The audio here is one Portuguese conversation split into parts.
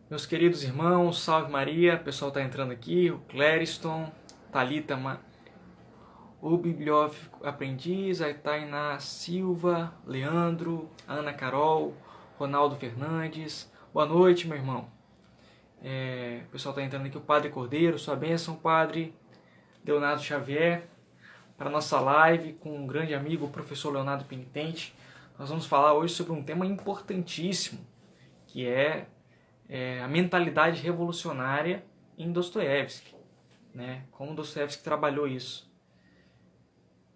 Meus queridos irmãos, salve Maria, o pessoal está entrando aqui, o Clériston, Thalita, o bibliófilo aprendiz, a Tainá Silva, Leandro, Ana Carol, Ronaldo Fernandes. Boa noite, meu irmão. O pessoal está entrando aqui, o Padre Cordeiro, sua bênção, Padre Leonardo Xavier, para a nossa live com um grande amigo, o professor Leonardo Penitente. Nós vamos falar hoje sobre um tema importantíssimo, que é a mentalidade revolucionária em Dostoiévski, né? Como Dostoiévski trabalhou isso.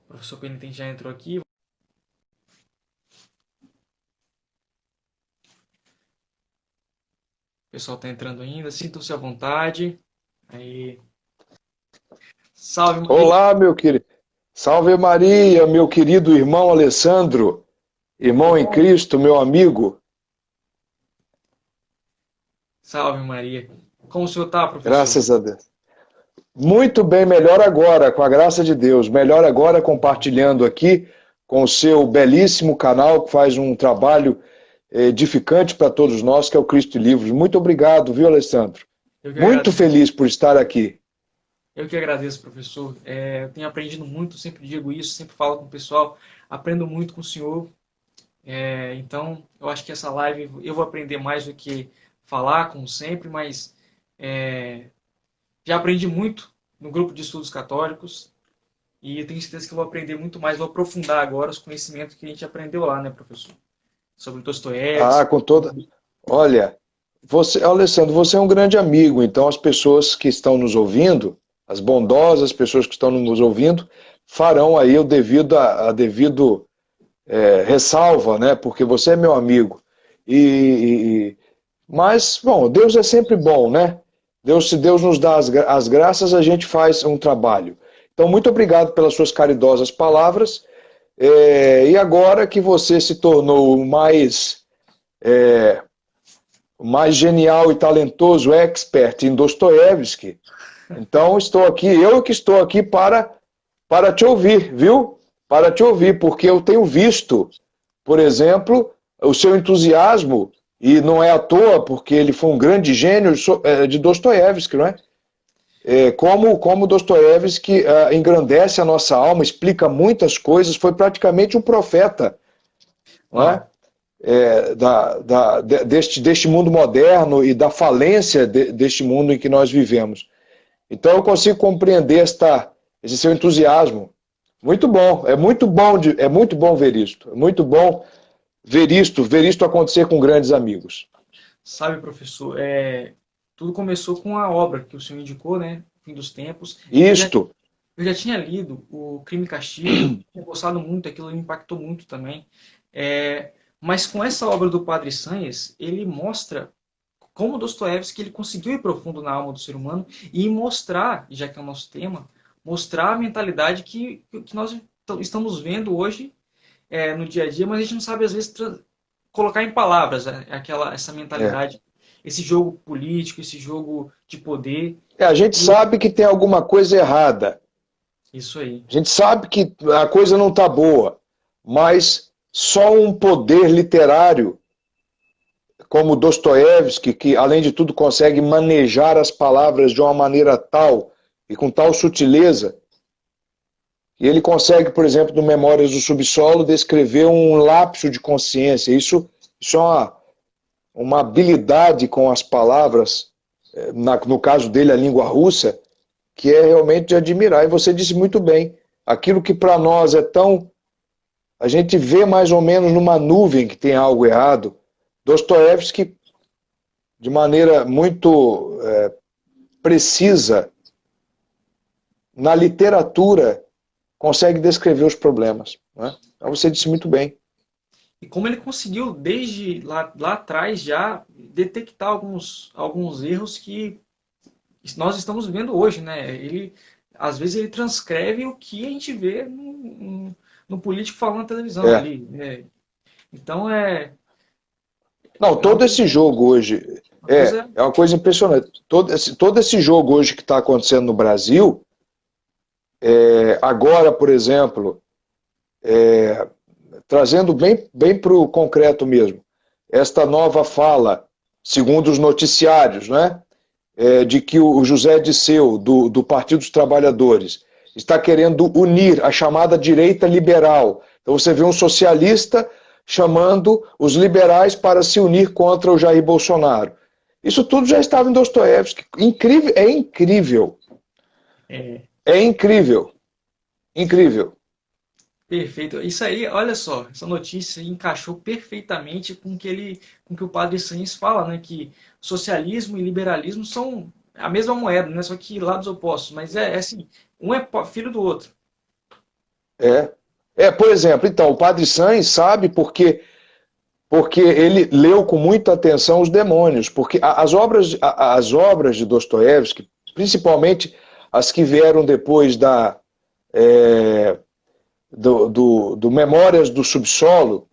O professor Penitente já entrou aqui. O pessoal está entrando ainda. Sintam-se à vontade. Aí. Salve, Maria. Olá, meu querido. Salve Maria, meu querido irmão Alessandro, Tudo irmão em bom? Cristo, meu amigo. Salve, Maria. Como o senhor está, professor? Graças a Deus. Muito bem, melhor agora, com a graça de Deus. Melhor agora compartilhando aqui com o seu belíssimo canal que faz um trabalho edificante para todos nós, que é o Cristo e Livros. Muito obrigado, viu, Alessandro? Eu que Muito agradeço. feliz por estar aqui. Eu que agradeço, professor. Eu tenho aprendido muito, sempre digo isso, sempre falo com o pessoal. Aprendo muito com o senhor. Então, eu acho que essa live eu vou aprender mais do que falar, como sempre, mas é, já aprendi muito no grupo de estudos católicos e eu tenho certeza que eu vou aprender muito mais, vou aprofundar agora os conhecimentos que a gente aprendeu lá, né, professor? Sobre Ah, Dostoiévski. com toda. Olha, você, Alessandro, você é um grande amigo, então as pessoas que estão nos ouvindo, as bondosas pessoas que estão nos ouvindo, farão aí o devido a devido ressalva, né? Porque você é meu amigo. Mas, bom, Deus é sempre bom, né? Deus, se Deus nos dá as graças, a gente faz um trabalho. Então, muito obrigado pelas suas caridosas palavras. E agora que você se tornou o mais genial e talentoso expert em Dostoiévski, então estou aqui, eu que estou aqui para te ouvir, viu? Para te ouvir, porque eu tenho visto, por exemplo, o seu entusiasmo, e não é à toa, porque ele foi um grande gênio de Dostoiévski, não é? Como Dostoiévski engrandece a nossa alma, explica muitas coisas, foi praticamente um profeta, não é? Uau, Deste mundo moderno e da falência deste mundo em que nós vivemos. Então eu consigo compreender esse seu entusiasmo. Muito bom, é muito bom ver isto. É muito bom ver isto acontecer com grandes amigos. sabe, professor, tudo começou com a obra que o senhor indicou, né? Fim dos Tempos. Eu já, Isto, eu já tinha lido o Crime e Castigo, tinha gostado muito, aquilo me impactou muito também. Mas com essa obra do Padre Sanhes, ele mostra como Dostoiévski ele conseguiu ir profundo na alma do ser humano e mostrar, já que é o nosso tema, mostrar a mentalidade que nós estamos vendo hoje no dia a dia, mas a gente não sabe às vezes colocar em palavras essa é. mentalidade, esse jogo político, esse jogo de poder. A gente E sabe que tem alguma coisa errada. isso aí. A gente sabe que a coisa não está boa, mas só um poder literário como Dostoiévski, que além de tudo consegue manejar as palavras de uma maneira tal e com tal sutileza, e ele consegue, por exemplo, no Memórias do Subsolo, descrever um lapso de consciência. Isso é uma habilidade com as palavras, no caso dele, a língua russa, que é realmente de admirar. E você disse muito bem, aquilo que para nós é tão... A gente vê mais ou menos numa nuvem que tem algo errado. Dostoiévski, de maneira muito precisa, na literatura, consegue descrever os problemas. Né? Então você disse muito bem. E como ele conseguiu, desde lá atrás, já detectar alguns erros que nós estamos vendo hoje, né? Às vezes, ele transcreve o que a gente vê no político falando na televisão É. ali, né? Então, Não, é uma todo esse coisa, jogo hoje uma coisa é uma coisa impressionante. Todo esse jogo hoje que está acontecendo no Brasil, agora, por exemplo, trazendo bem para o concreto mesmo, esta nova fala segundo os noticiários, né? De que o José Disseu, do Partido dos Trabalhadores, está querendo unir a chamada direita liberal. Então você vê um socialista chamando os liberais para se unir contra o Jair Bolsonaro. Isso tudo já estava em Dostoiévski. Incrível, é incrível. É incrível. Incrível. Perfeito. Isso aí, olha só, essa notícia encaixou perfeitamente com que o Padre Sanches fala, né? Que socialismo e liberalismo são a mesma moeda, né? Só que lados opostos. Mas é assim, um é filho do outro. Por exemplo, então, o Padre Sanches sabe porque ele leu com muita atenção os Demônios, porque as obras de Dostoiévski, principalmente as que vieram depois do Memórias do Subsolo,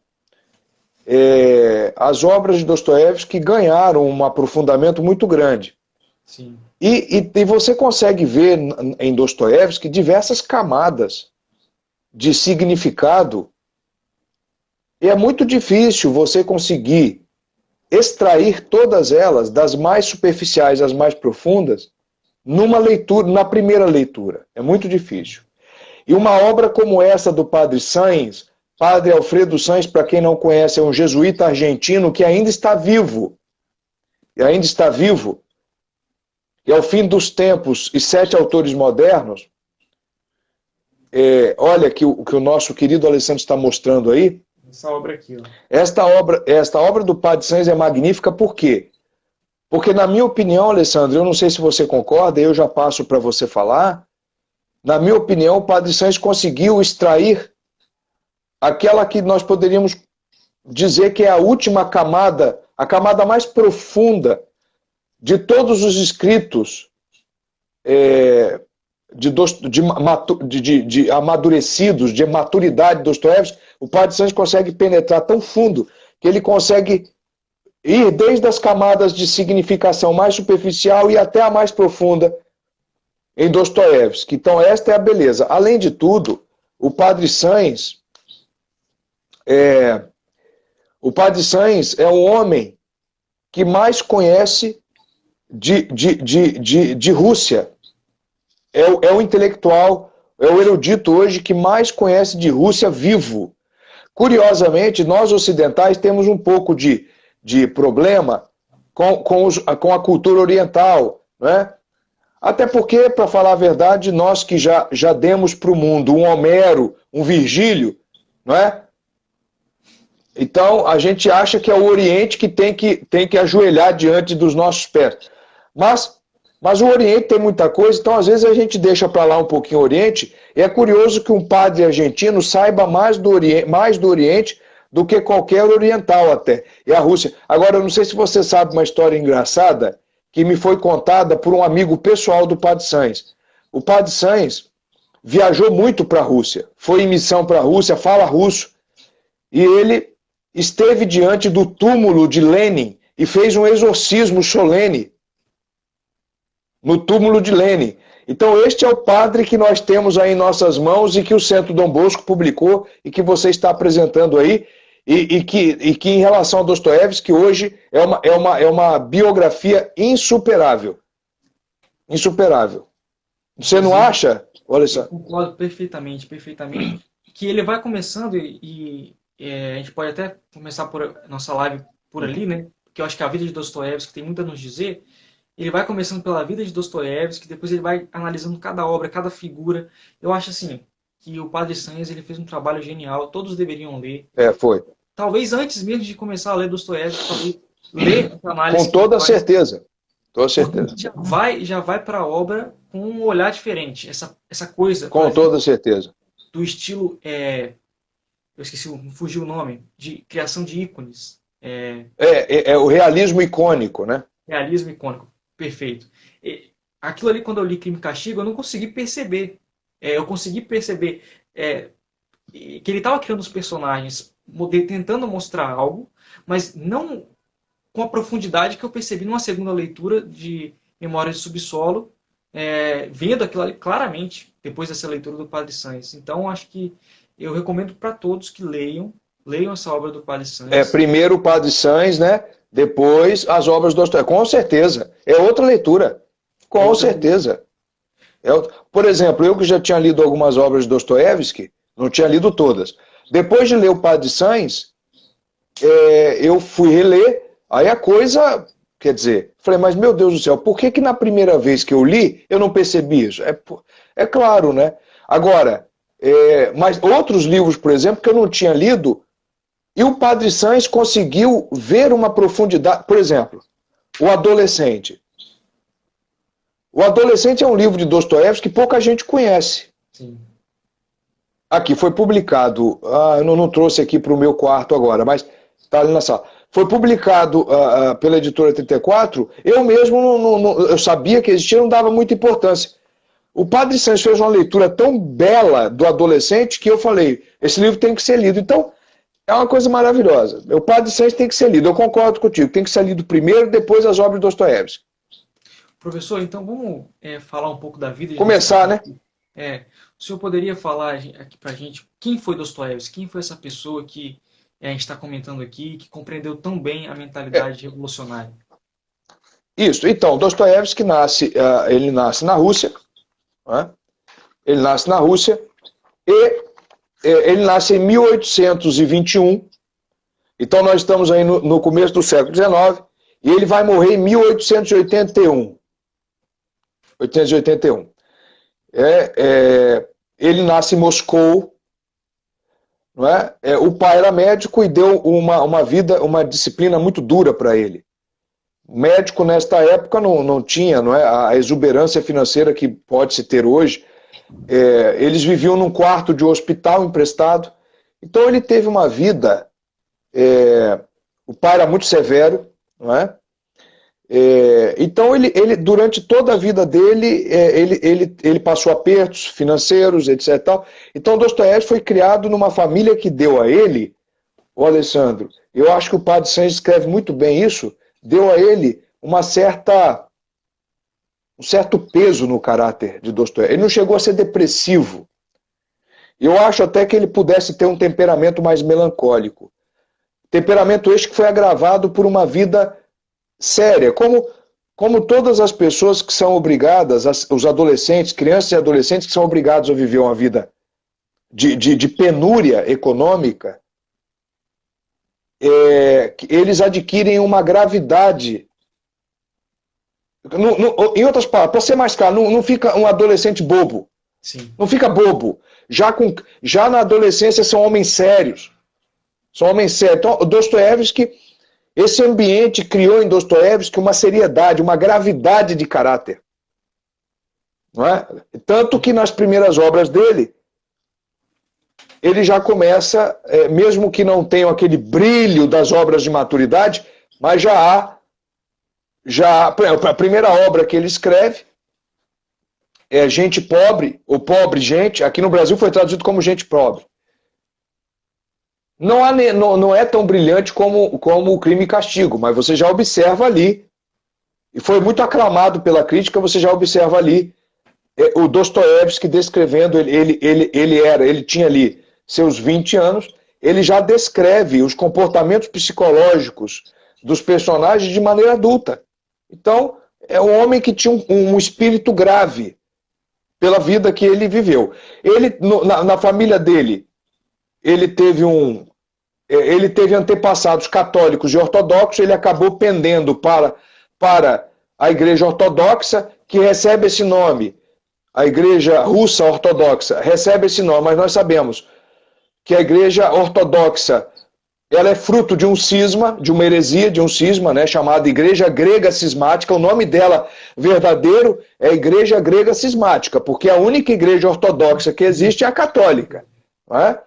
as obras de Dostoiévski ganharam um aprofundamento muito grande. Sim. E você consegue ver em Dostoiévski diversas camadas de significado. E é muito difícil você conseguir extrair todas elas, das mais superficiais às mais profundas, numa leitura, na primeira leitura. É muito difícil. E uma obra como essa do Padre Sanches, Padre Alfredo Sanches, para quem não conhece, é um jesuíta argentino que ainda está vivo. E ainda está vivo. E ao fim dos tempos e 7 autores modernos, olha que o nosso querido Alessandro está mostrando aí. Essa obra aqui, ó. Esta obra do Padre Sanches é magnífica, por quê? Porque, na minha opinião, Alessandro, eu não sei se você concorda, eu já passo para você falar. Na minha opinião, o Padre Sanches conseguiu extrair aquela que nós poderíamos dizer que é a última camada, a camada mais profunda de todos os escritos de amadurecidos, de maturidade de Dostoiévski. O Padre Sanches consegue penetrar tão fundo que ele consegue ir desde as camadas de significação mais superficial e até a mais profunda em Dostoiévski. Então esta é a beleza. Além de tudo, o Padre Sanches é o homem que mais conhece de Rússia. É o intelectual, é o erudito hoje que mais conhece de Rússia vivo. Curiosamente, nós ocidentais temos um pouco de problema com a cultura oriental, né? Até porque, para falar a verdade, nós que já demos para o mundo um Homero, um Virgílio, não é? Então, a gente acha que é o Oriente que tem que ajoelhar diante dos nossos pés. Mas o Oriente tem muita coisa, então às vezes a gente deixa para lá um pouquinho o Oriente, e é curioso que um padre argentino saiba mais do Oriente do que qualquer oriental até, e a Rússia. Agora, eu não sei se você sabe uma história engraçada que me foi contada por um amigo pessoal do Padre Sanches. O Padre Sanches viajou muito para a Rússia, foi em missão para a Rússia, fala russo, e ele esteve diante do túmulo de Lenin e fez um exorcismo solene no túmulo de Lenin. Então este é o padre que nós temos aí em nossas mãos e que o Centro Dom Bosco publicou e que você está apresentando aí, e que em relação a Dostoiévski hoje é uma biografia insuperável. Insuperável. Você não acha? Olha só. Eu concordo perfeitamente. Que ele vai começando a gente pode até começar por nossa live por ali, né? Porque eu acho que a vida de Dostoiévski tem muito a nos dizer. Ele vai começando pela vida de Dostoiévski, depois ele vai analisando cada obra, cada figura. Eu acho assim que o Padre Sanches ele fez um trabalho genial, todos deveriam ler. Foi. Talvez antes mesmo de começar a ler Dostoiévski, talvez ler essa análise. Com toda certeza. Toda certeza. Já vai para a obra com um olhar diferente. Essa coisa. Com toda certeza. Do estilo, eu esqueci, fugiu o nome, de criação de ícones. É o realismo icônico, né? Realismo icônico. Perfeito. Aquilo ali, quando eu li Crime e Castigo, eu não consegui perceber. Eu consegui perceber que ele estava criando os personagens, tentando mostrar algo, mas não com a profundidade que eu percebi numa segunda leitura de Memórias de Subsolo, vendo aquilo ali claramente, depois dessa leitura do Padre Sanches. Então, acho que eu recomendo para todos que leiam essa obra do Padre Sanches. Primeiro o Padre Sanches, né? Depois, as obras do Dostoiévski. Com certeza. É outra leitura. Com certeza. Por exemplo, eu que já tinha lido algumas obras de Dostoiévski, não tinha lido todas. Depois de ler o Padre Sanz, eu fui reler, aí a coisa, quer dizer, falei, mas meu Deus do céu, por que na primeira vez que eu li, eu não percebi isso? É claro, né? Agora, mas outros livros, por exemplo, que eu não tinha lido, e o Padre Sanz conseguiu ver uma profundidade, por exemplo, O Adolescente. O Adolescente é um livro de Dostoiévski que pouca gente conhece. Sim. Aqui foi publicado, eu não trouxe aqui para o meu quarto agora, mas está ali na sala. Foi publicado pela editora 34, eu mesmo eu sabia que existia, não dava muita importância. O Padre Sanz fez uma leitura tão bela do Adolescente que eu falei, esse livro tem que ser lido. Então, é uma coisa maravilhosa. O Padre Sanz tem que ser lido, eu concordo contigo, tem que ser lido primeiro, depois as obras de Dostoiévski. Professor, então vamos falar um pouco da vida de Começar, né? O senhor poderia falar aqui pra gente quem foi Dostoiévski? Quem foi essa pessoa que a gente está comentando aqui, que compreendeu tão bem a mentalidade revolucionária? Isso. Então, Dostoiévski ele nasce na Rússia, né? Ele nasce na Rússia e ele nasce em 1821. Então nós estamos aí no começo do século XIX e ele vai morrer em 1881. 1881. Ele nasce em Moscou, não é? O pai era médico e deu uma disciplina muito dura para ele. Médico nesta época não tinha, não é, a exuberância financeira que pode se ter hoje. Eles viviam num quarto de hospital emprestado. Então ele teve uma vida. O pai era muito severo, não é? Então ele durante toda a vida dele ele passou apertos financeiros, etc. Então Dostoiévski foi criado numa família que deu a ele, o Alessandro, eu acho que o Padre Sanz escreve muito bem isso, deu a ele um certo peso no caráter de Dostoiévski. Ele não chegou a ser depressivo. Eu acho até que ele pudesse ter um temperamento mais melancólico. Temperamento este que foi agravado por uma vida séria, como todas as pessoas que são obrigadas, os adolescentes, crianças e adolescentes que são obrigados a viver uma vida de penúria econômica, eles adquirem uma gravidade. Em outras palavras, para ser mais claro, não fica um adolescente bobo. Sim. Não fica bobo. Já na adolescência são homens sérios. São homens sérios. Então, Dostoiévski, esse ambiente criou em Dostoiévski uma seriedade, uma gravidade de caráter. Não é? Tanto que nas primeiras obras dele, ele já começa, mesmo que não tenha aquele brilho das obras de maturidade, mas já há, a primeira obra que ele escreve é Gente Pobre, ou Pobre Gente, aqui no Brasil foi traduzido como Gente Pobre. Não é tão brilhante como o Crime e Castigo, mas você já observa ali, e foi muito aclamado pela crítica, você já observa ali o Dostoiévski descrevendo, ele tinha ali seus 20 anos, ele já descreve os comportamentos psicológicos dos personagens de maneira adulta. Então, é um homem que tinha um espírito grave pela vida que ele viveu. Ele, na família dele, ele teve antepassados católicos e ortodoxos, ele acabou pendendo para a Igreja Ortodoxa, que recebe esse nome. A Igreja Russa Ortodoxa recebe esse nome, mas nós sabemos que a Igreja Ortodoxa ela é fruto de um cisma, de uma heresia, de um cisma, né, chamada Igreja Grega Cismática. O nome dela verdadeiro é Igreja Grega Cismática, porque a única igreja ortodoxa que existe é a católica. Não é?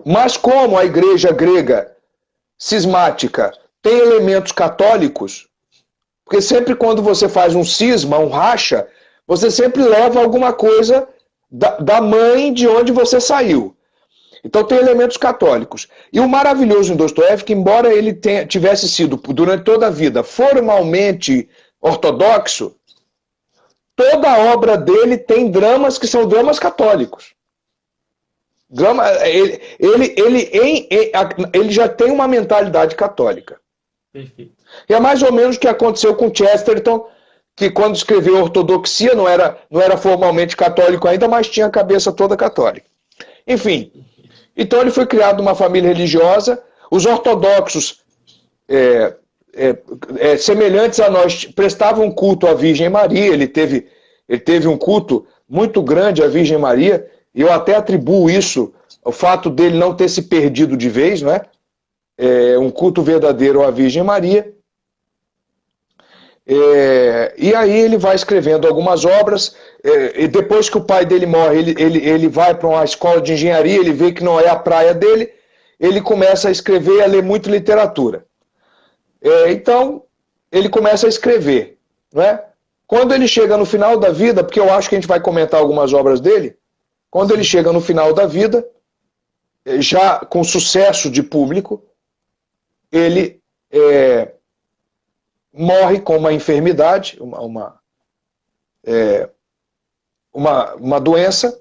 Mas como a igreja grega cismática tem elementos católicos, porque sempre quando você faz um cisma, um racha, você sempre leva alguma coisa da mãe de onde você saiu. Então tem elementos católicos. E o maravilhoso em Dostoiévski, embora ele tivesse sido, durante toda a vida, formalmente ortodoxo, toda a obra dele tem dramas que são dramas católicos. Ele já tem uma mentalidade católica. Perfeito. E é mais ou menos o que aconteceu com Chesterton, que quando escreveu Ortodoxia não era formalmente católico ainda, mas tinha a cabeça toda católica. Enfim, então ele foi criado numa família religiosa. Os ortodoxos, semelhantes a nós, prestavam culto à Virgem Maria. Ele teve um culto muito grande à Virgem Maria, e eu até atribuo isso ao fato dele não ter se perdido de vez, não é? Um culto verdadeiro à Virgem Maria. E aí ele vai escrevendo algumas obras, e depois que o pai dele morre, ele vai para uma escola de engenharia, ele vê que não é a praia dele, ele começa a escrever e a ler muito literatura. Então, ele começa a escrever, não é? Quando ele chega no final da vida, porque eu acho que a gente vai comentar algumas obras dele, quando ele chega no final da vida, já com sucesso de público, ele morre com uma enfermidade, uma doença.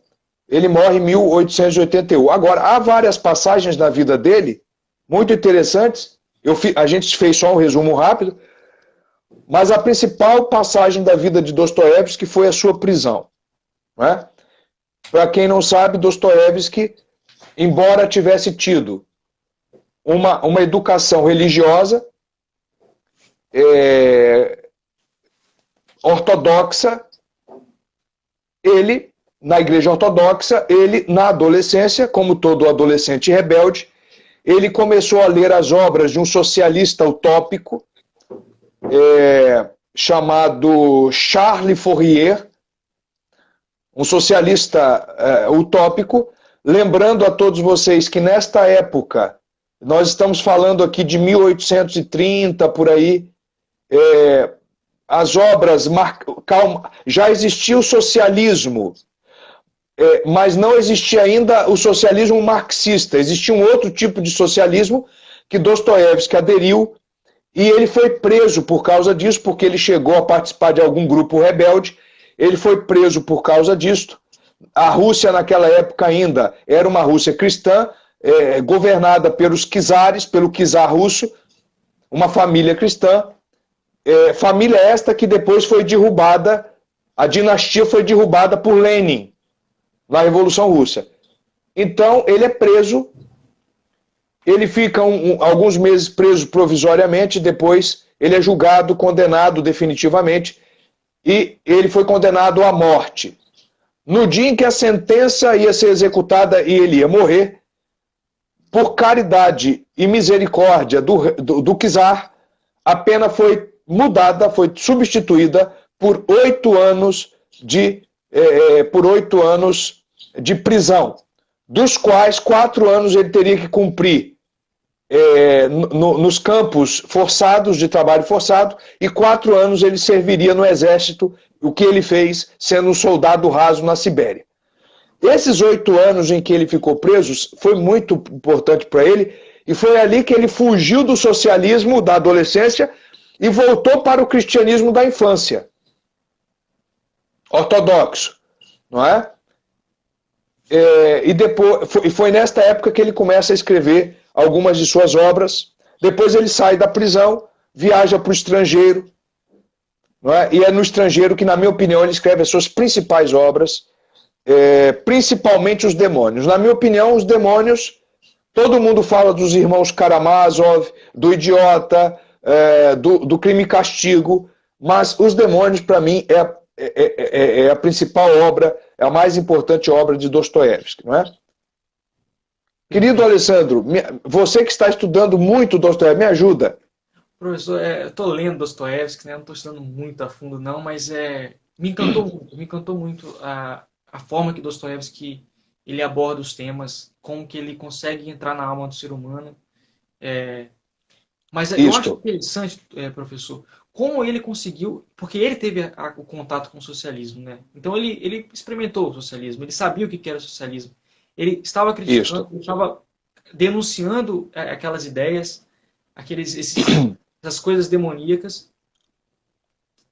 Ele morre em 1881. Agora, há várias passagens na vida dele, muito interessantes. A gente fez só um resumo rápido, mas a principal passagem da vida de Dostoiévski foi a sua prisão. Né? Para quem não sabe, Dostoiévski, embora tivesse tido uma educação religiosa, ortodoxa, na igreja ortodoxa, na adolescência, como todo adolescente rebelde, ele começou a ler as obras de um socialista utópico chamado Charles Fourier, um socialista utópico, lembrando a todos vocês que nesta época, nós estamos falando aqui de 1830, por aí, as obras, já existia o socialismo, mas não existia ainda o socialismo marxista, existia um outro tipo de socialismo que Dostoiévski aderiu, e ele foi preso por causa disso, porque ele chegou a participar de algum grupo rebelde, ele foi preso por causa disso. A Rússia naquela época ainda era uma Rússia cristã, governada pelos czares, pelo czar russo, uma família cristã, família esta que depois foi derrubada, a dinastia foi derrubada por Lenin, na Revolução Russa. Então, ele é preso, ele fica alguns meses preso provisoriamente, depois ele é julgado, condenado definitivamente, e ele foi condenado à morte. No dia em que a sentença ia ser executada e ele ia morrer, por caridade e misericórdia do czar, a pena foi mudada, foi substituída por 8 anos de prisão, dos quais 4 anos ele teria que cumprir nos campos forçados, de trabalho forçado, e 4 anos ele serviria no exército, o que ele fez sendo um soldado raso na Sibéria. Esses 8 anos em que ele ficou preso foi muito importante para ele, e foi ali que ele fugiu do socialismo da adolescência e voltou para o cristianismo da infância, ortodoxo, não é? E foi nesta época que ele começa a escrever algumas de suas obras. Depois ele sai da prisão, viaja para o estrangeiro, não é? E é no estrangeiro que, na minha opinião, ele escreve as suas principais obras, principalmente Os Demônios. Na minha opinião, Os Demônios, todo mundo fala dos irmãos Karamazov, do Idiota, do Crime e Castigo, mas Os Demônios, para mim, é a principal obra, é a mais importante obra de Dostoiévski, não é? Querido Alessandro, você que está estudando muito Dostoiévski, me ajuda. Professor, eu estou lendo Dostoiévski, né? Não estou estudando muito a fundo, não, mas me encantou muito a forma que Dostoiévski ele aborda os temas, como que ele consegue entrar na alma do ser humano. Mas eu acho interessante, professor, como ele conseguiu, porque ele teve o contato com o socialismo, né? Então ele experimentou o socialismo, ele sabia o que era o socialismo. Ele estava criticando, ele estava denunciando aquelas ideias, essas coisas demoníacas,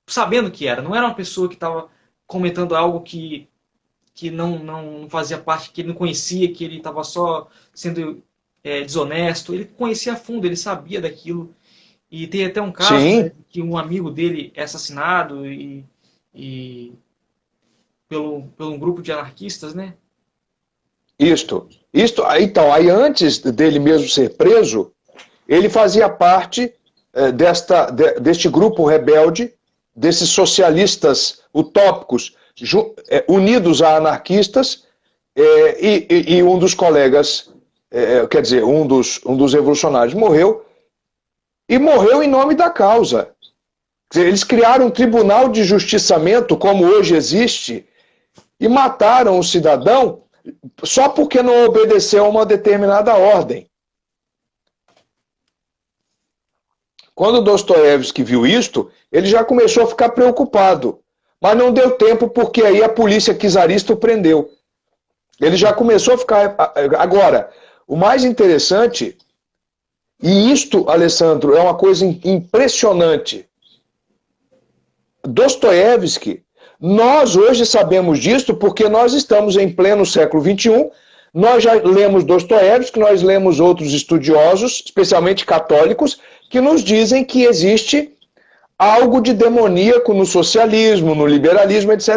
sabendo que era. Não era uma pessoa que estava comentando algo que que não fazia parte, que ele não conhecia, que ele estava só sendo desonesto. Ele conhecia a fundo, ele sabia daquilo. E tem até um caso, né, Sim, que um amigo dele é assassinado e pelo um grupo de anarquistas, né? isto. Então, aí antes dele mesmo ser preso, ele fazia parte deste grupo rebelde, desses socialistas utópicos unidos a anarquistas, e um dos colegas, quer dizer, um dos revolucionários morreu, e morreu em nome da causa. Quer dizer, eles criaram um tribunal de justiçamento, como hoje existe, e mataram o cidadão só porque não obedeceu a uma determinada ordem. Quando Dostoiévski viu isto, ele já começou a ficar preocupado. Mas não deu tempo porque aí a polícia czarista o prendeu. Ele já começou a ficar... Agora, o mais interessante, e isto, Alessandro, é uma coisa impressionante. Dostoiévski, nós hoje sabemos disso porque nós estamos em pleno século XXI, nós já lemos Dostoiévski, nós lemos outros estudiosos, especialmente católicos, que nos dizem que existe algo de demoníaco no socialismo, no liberalismo, etc.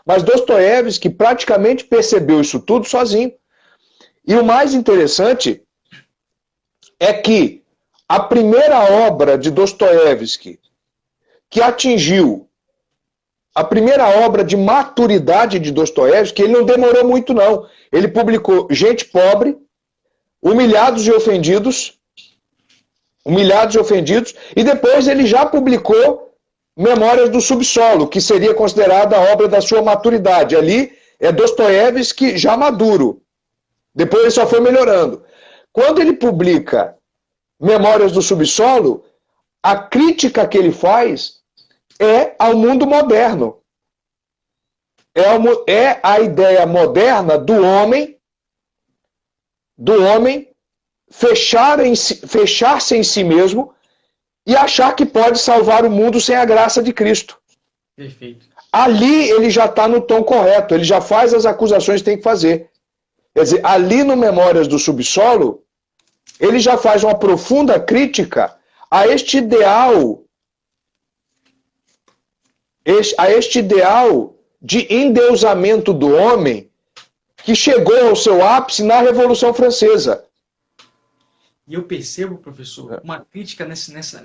Mas Dostoiévski praticamente percebeu isso tudo sozinho. E o mais interessante é que a primeira obra de Dostoiévski que atingiu a primeira obra de maturidade de Dostoiévski, ele não demorou muito não. Ele publicou Gente Pobre, Humilhados e Ofendidos, e depois ele já publicou Memórias do Subsolo, que seria considerada a obra da sua maturidade. Ali é Dostoiévski já maduro. Depois ele só foi melhorando. Quando ele publica Memórias do Subsolo, a crítica que ele faz é ao mundo moderno. É a ideia moderna do homem fechar-se em si mesmo e achar que pode salvar o mundo sem a graça de Cristo. Perfeito. Ali ele já está no tom correto, ele já faz as acusações que tem que fazer. Quer dizer, ali no Memórias do Subsolo, ele já faz uma profunda crítica a este ideal de endeusamento do homem que chegou ao seu ápice na Revolução Francesa. E eu percebo, professor, uma crítica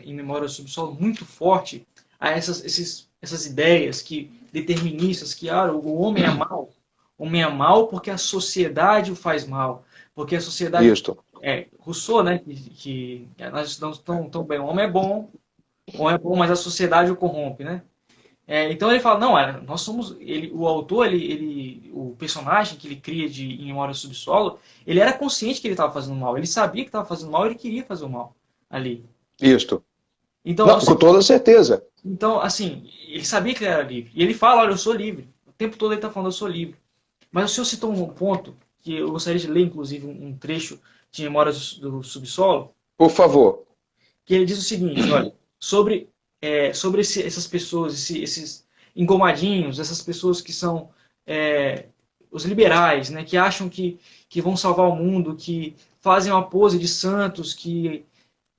em Memória do Subsolo muito forte a essas ideias deterministas que o homem é mau. O homem é mau porque a sociedade o faz mal. Porque a sociedade... Isto. Rousseau, né? Que nós estudamos tão bem. O homem é bom, mas a sociedade o corrompe, né? Então ele fala, não, nós somos... o autor, o personagem que ele cria em Memória do Subsolo, ele era consciente que ele estava fazendo mal. Ele sabia que estava fazendo mal, ele queria fazer o mal ali. Isto. Então, não, com toda certeza. Então, assim, ele sabia que ele era livre. E ele fala, olha, eu sou livre. O tempo todo ele está falando, eu sou livre. Mas o senhor citou um ponto, que eu gostaria de ler, inclusive, um trecho de Memórias do Subsolo. Por favor. Que ele diz o seguinte, olha, sobre essas pessoas, esses engomadinhos, essas pessoas que são os liberais, né, que acham que vão salvar o mundo, que fazem uma pose de santos,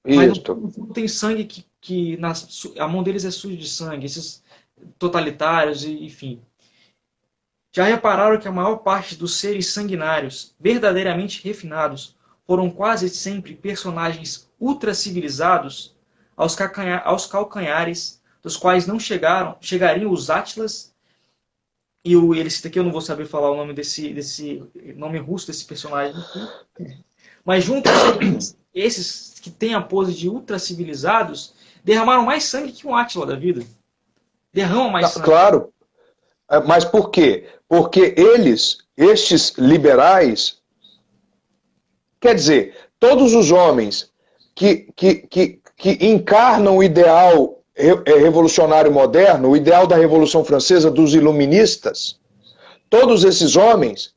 mas não tem sangue, a mão deles é suja de sangue, esses totalitários, enfim. Já repararam que a maior parte dos seres sanguinários, verdadeiramente refinados, foram quase sempre personagens ultracivilizados, aos calcanhares dos quais não chegariam os Átilas, e ele cita aqui, eu não vou saber falar o nome desse nome russo desse personagem aqui, mas junto a esses que têm a pose de ultracivilizados, derramaram mais sangue que um Átila da vida. Derramam mais sangue. Claro. Mas por quê? Porque estes liberais, quer dizer, todos os homens que encarnam o ideal revolucionário moderno, o ideal da Revolução Francesa, dos iluministas, todos esses homens,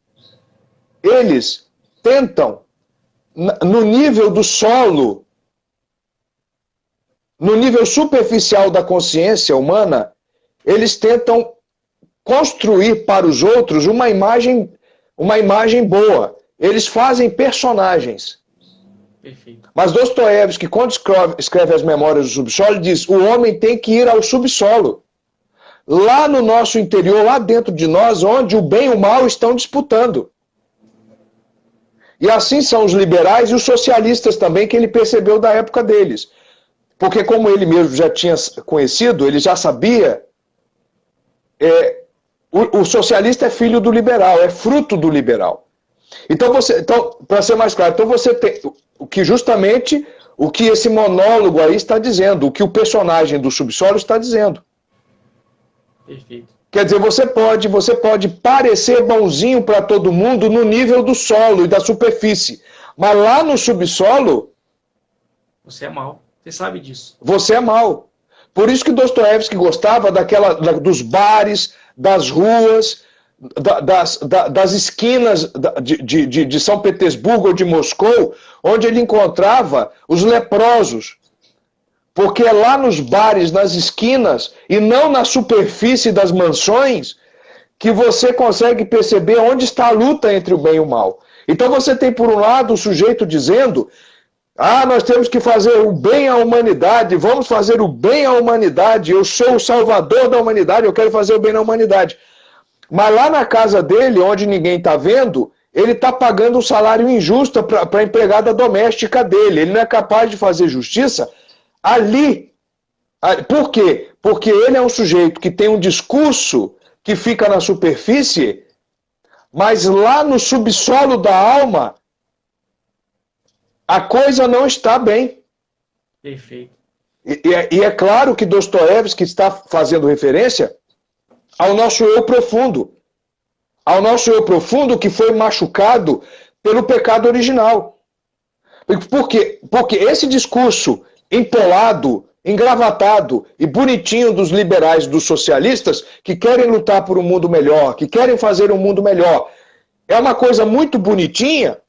eles tentam, no nível do solo, no nível superficial da consciência humana, eles tentam construir para os outros uma imagem boa. Eles fazem personagens. Perfeito. Mas Dostoiévski, quando escreve as Memórias do Subsolo, diz: o homem tem que ir ao subsolo. Lá no nosso interior, lá dentro de nós, onde o bem e o mal estão disputando. E assim são os liberais e os socialistas também, que ele percebeu da época deles. Porque como ele mesmo já tinha conhecido, ele já sabia, o socialista é filho do liberal, é fruto do liberal. Então, para ser mais claro, então você tem o que justamente o que esse monólogo aí está dizendo, o que o personagem do Subsolo está dizendo. Perfeito. Quer dizer, você pode parecer bonzinho para todo mundo no nível do solo e da superfície, mas lá no subsolo você é mau. Você sabe disso. Você é mau. Por isso que Dostoiévski gostava dos bares, das ruas, das esquinas de São Petersburgo ou de Moscou, onde ele encontrava os leprosos. Porque é lá nos bares, nas esquinas, e não na superfície das mansões, que você consegue perceber onde está a luta entre o bem e o mal. Então você tem, por um lado, o sujeito dizendo: nós temos que fazer o bem à humanidade, vamos fazer o bem à humanidade, eu sou o salvador da humanidade, eu quero fazer o bem na humanidade. Mas lá na casa dele, onde ninguém está vendo, ele está pagando um salário injusto para a empregada doméstica dele. Ele não é capaz de fazer justiça ali. Por quê? Porque ele é um sujeito que tem um discurso que fica na superfície, mas lá no subsolo da alma, a coisa não está bem. Perfeito. E é claro que Dostoiévski está fazendo referência ao nosso eu profundo. Ao nosso eu profundo que foi machucado pelo pecado original. Por quê? Porque esse discurso empolado, engravatado e bonitinho dos liberais, dos socialistas, que querem lutar por um mundo melhor, que querem fazer um mundo melhor, é uma coisa muito bonitinha,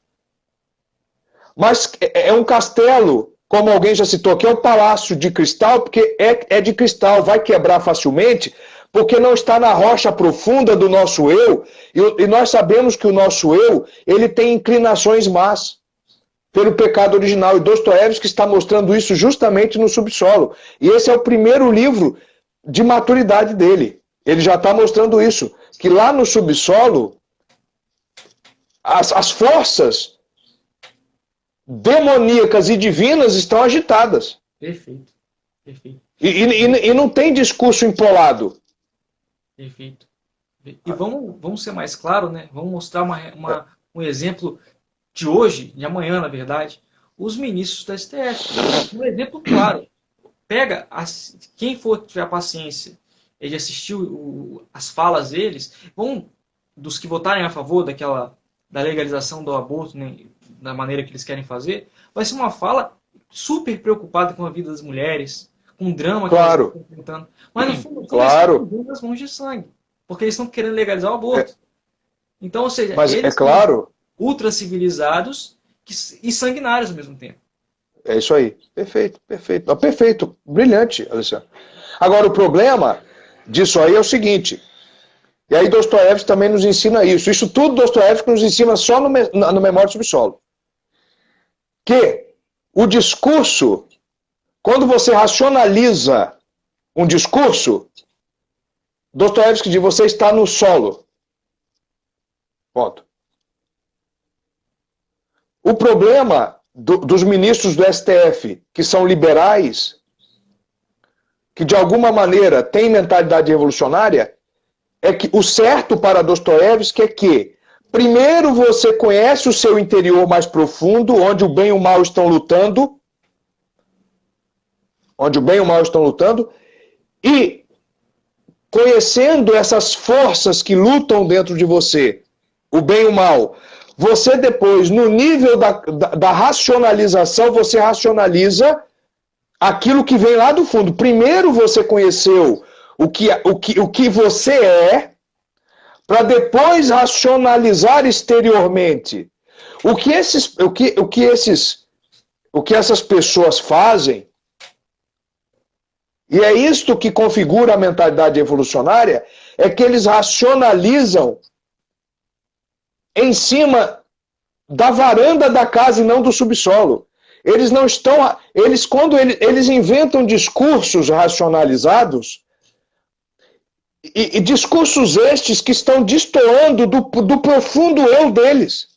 mas é um castelo, como alguém já citou, que é um palácio de cristal, porque é de cristal, vai quebrar facilmente, porque não está na rocha profunda do nosso eu, e nós sabemos que o nosso eu, ele tem inclinações más, pelo pecado original, e Dostoiévski está mostrando isso justamente no Subsolo. E esse é o primeiro livro de maturidade dele. Ele já está mostrando isso, que lá no subsolo, as forças demoníacas e divinas estão agitadas. Perfeito. Perfeito. E não tem discurso empolado. Perfeito. E vamos ser mais claros, né? Vamos mostrar um exemplo de hoje, de amanhã, na verdade. Os ministros da STF. Um exemplo claro. Pega, quem for tiver a paciência de assistir as falas deles, dos que votarem a favor da legalização do aborto, né, da maneira que eles querem fazer, vai ser uma fala super preocupada com a vida das mulheres, com o drama que elas estão enfrentando. Mas no fundo, eles estão dando as mãos de sangue, porque eles estão querendo legalizar o aborto. Então, ou seja, eles são ultra civilizados e sanguinários ao mesmo tempo. É isso aí. Perfeito, perfeito. Não, perfeito. Brilhante, Alessandro. Agora, o problema disso aí é o seguinte, e aí Dostoiévski também nos ensina isso. Isso tudo Dostoiévski nos ensina só no Memória do Subsolo. Que o discurso, quando você racionaliza um discurso, Dostoiévski diz: você está no solo. Ponto. O problema dos ministros do STF, que são liberais, que de alguma maneira têm mentalidade revolucionária, é que o certo para Dostoiévski é que primeiro você conhece o seu interior mais profundo, onde o bem e o mal estão lutando, e conhecendo essas forças que lutam dentro de você, o bem e o mal, você depois, no nível da racionalização, você racionaliza aquilo que vem lá do fundo. Primeiro você conheceu o que você é, para depois racionalizar exteriormente. O que essas pessoas fazem, e é isto que configura a mentalidade evolucionária, é que eles racionalizam em cima da varanda da casa e não do subsolo. Eles não estão. Quando eles inventam discursos racionalizados, e discursos estes que estão destoando do profundo eu deles,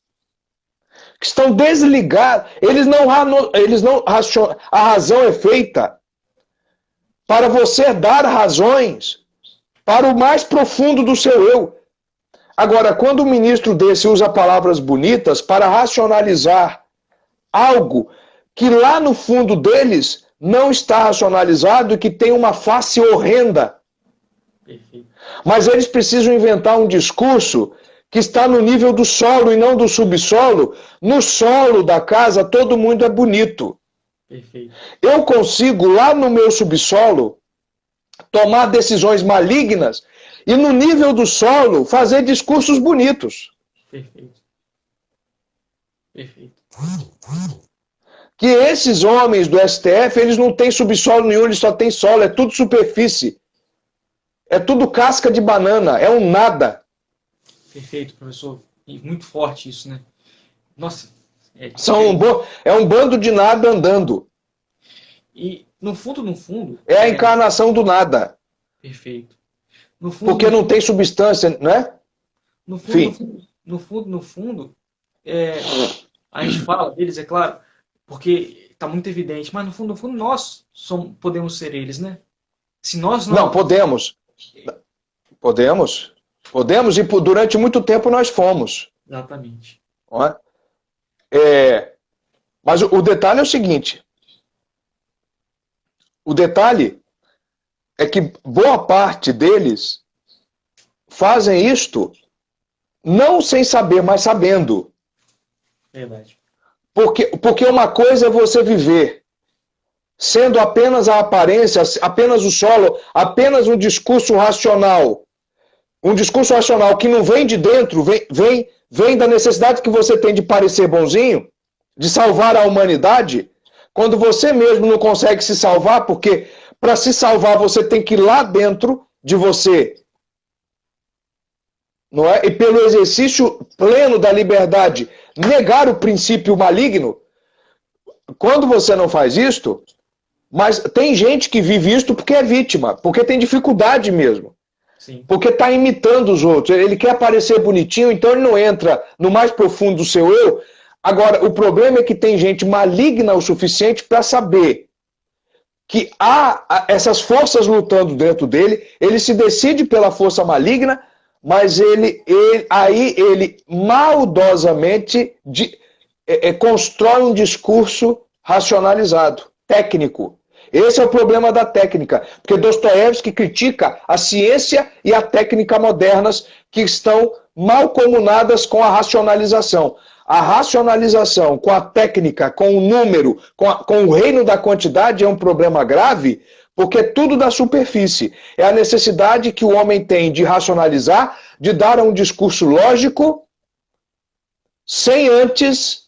que estão desligados. A razão é feita para você dar razões para o mais profundo do seu eu. Agora, quando um ministro desse usa palavras bonitas para racionalizar algo que lá no fundo deles não está racionalizado e que tem uma face horrenda. Perfeito. Mas eles precisam inventar um discurso que está no nível do solo e não do subsolo. No solo da casa todo mundo é bonito. Perfeito. Eu consigo lá no meu subsolo tomar decisões malignas e no nível do solo fazer discursos bonitos. Perfeito. Perfeito. Que esses homens do STF, eles não têm subsolo nenhum, eles só têm solo, é tudo superfície. É tudo casca de banana, é um nada. Perfeito, professor. E muito forte isso, né? Nossa. É um bando de nada andando. E no fundo... É a encarnação do nada. Perfeito. No fundo, porque não tem substância, né? No fundo, a gente fala deles, é claro, porque está muito evidente, mas no fundo nós podemos ser eles, né? Se nós não, podemos e durante muito tempo nós fomos. Exatamente. Não é? Mas o detalhe é o seguinte, o detalhe é que boa parte deles fazem isto não sem saber, mas sabendo. Verdade. Porque uma coisa é você viver sendo apenas a aparência, apenas o solo, apenas um discurso racional. Um discurso racional que não vem de dentro, vem da necessidade que você tem de parecer bonzinho, de salvar a humanidade, quando você mesmo não consegue se salvar, porque para se salvar você tem que ir lá dentro de você, não é? E pelo exercício pleno da liberdade, negar o princípio maligno. Quando você não faz isto, mas tem gente que vive isto porque é vítima, porque tem dificuldade mesmo. Sim. Porque está imitando os outros. Ele quer parecer bonitinho, então ele não entra no mais profundo do seu eu. Agora, o problema é que tem gente maligna o suficiente para saber que há essas forças lutando dentro dele, ele se decide pela força maligna, mas ele maldosamente constrói um discurso racionalizado, técnico. Esse é o problema da técnica, porque Dostoiévski critica a ciência e a técnica modernas que estão mal comunadas com a racionalização. A racionalização com a técnica, com o número, com o reino da quantidade é um problema grave, porque é tudo da superfície. É a necessidade que o homem tem de racionalizar, de dar um discurso lógico, sem antes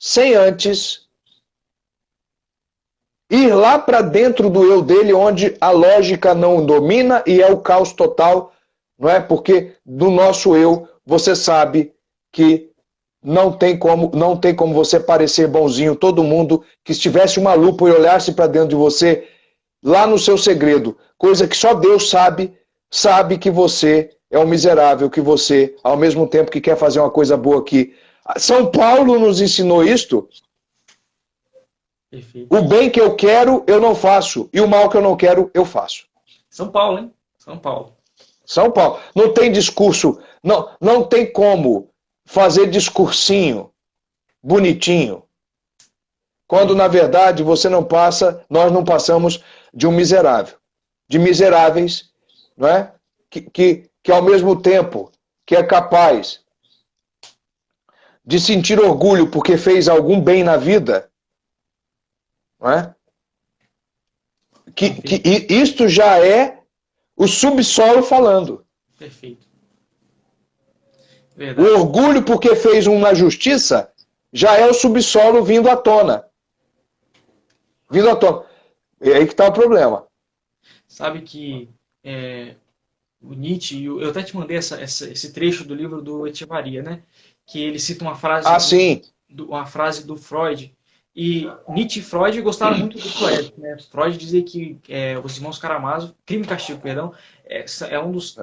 ir lá para dentro do eu dele, onde a lógica não domina e é o caos total, não é? Porque do nosso eu, você sabe que não tem como você parecer bonzinho. Todo mundo que estivesse uma lupa e olhasse para dentro de você, lá no seu segredo, coisa que só Deus sabe que você é um miserável, que você, ao mesmo tempo que quer fazer uma coisa boa aqui. São Paulo nos ensinou isto. Perfeito. O bem que eu quero, eu não faço. E o mal que eu não quero, eu faço. São Paulo, hein? São Paulo. São Paulo. Não tem discurso, não tem como fazer discursinho bonitinho. Quando, na verdade, nós não passamos de um miserável. De miseráveis, não é? Que ao mesmo tempo que é capaz de sentir orgulho porque fez algum bem na vida, não é? Isto já é o subsolo falando. Perfeito. Verdade. O orgulho porque fez uma justiça já é o subsolo vindo à tona. Vindo à tona. É aí que está o problema. Sabe que o Nietzsche, eu até te mandei esse trecho do livro do Echevarria, né? Que ele cita uma frase Ah, sim. uma frase do Freud. E Nietzsche e Freud gostaram muito do Dostoiévski, né? Freud dizia que os irmãos Karamazov, Crime e Castigo, perdão, um dos